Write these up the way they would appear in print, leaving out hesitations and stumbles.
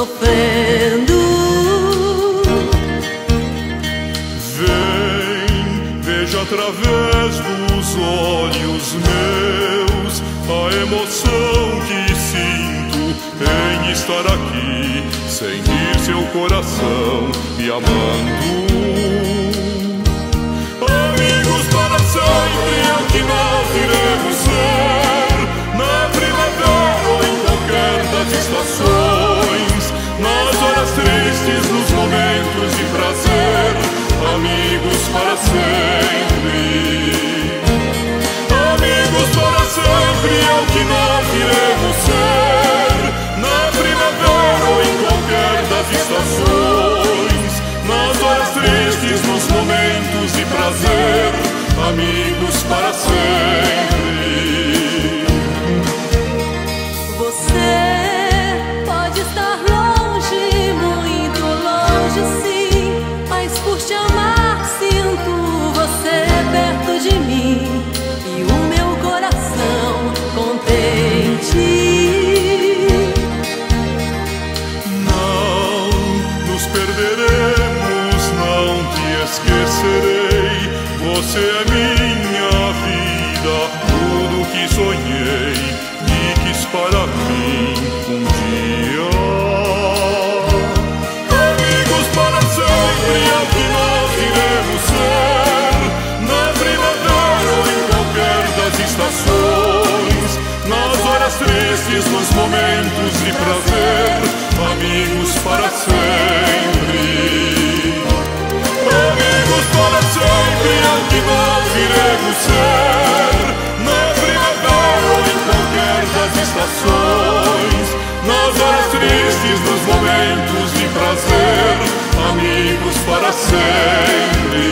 sofrendo. Vem, veja através dos olhos meus a emoção que sinto em estar aqui, sentir seu coração me amando. Amigos para sempre é o que nós iremos ser, na primavera ou em qualquer das estações, nas horas tristes, nos momentos de prazer, amigos para sempre. Amigos para sempre é o que nós iremos ser, na primavera ou em qualquer das estações, nas horas tristes, nos momentos de prazer, amigos para sempre. Você pode estar longe, muito longe, sim, mas por te amar sinto você perto de mim e o meu coração contente. Não nos perderemos, não te esquecerei. Você é minha vida, tudo que sonhei e quis para mim um dia. Amigos para sempre é o que nós iremos ser, na primavera ou em qualquer das estações, nas horas tristes, nos momentos de prazer, amigos para sempre. Amigos para sempre é o que nós iremos ser, na primavera ou em qualquer das estações, nas horas tristes, nos momentos de prazer, amigos para sempre.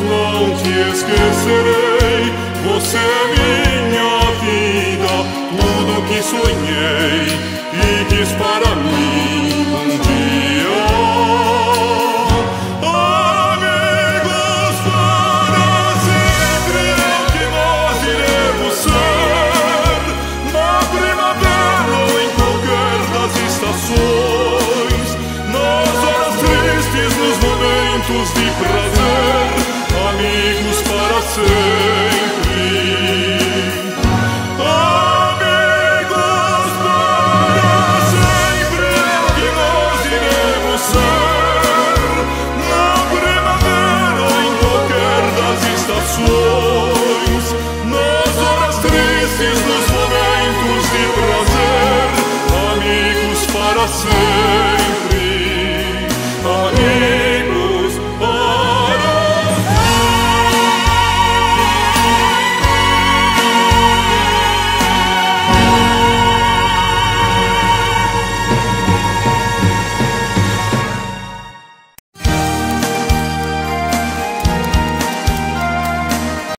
Não te esquecerei, você é minha vida, tudo que sonhei e quis para mim um dia. Amigos para sempre é o que nós iremos ser, na primavera ou em qualquer das estações, nas horas tristes, nos momentos de prazer, amigos para sempre. Amigos para sempre é o que nós iremos ser, na primavera ou em qualquer das estações.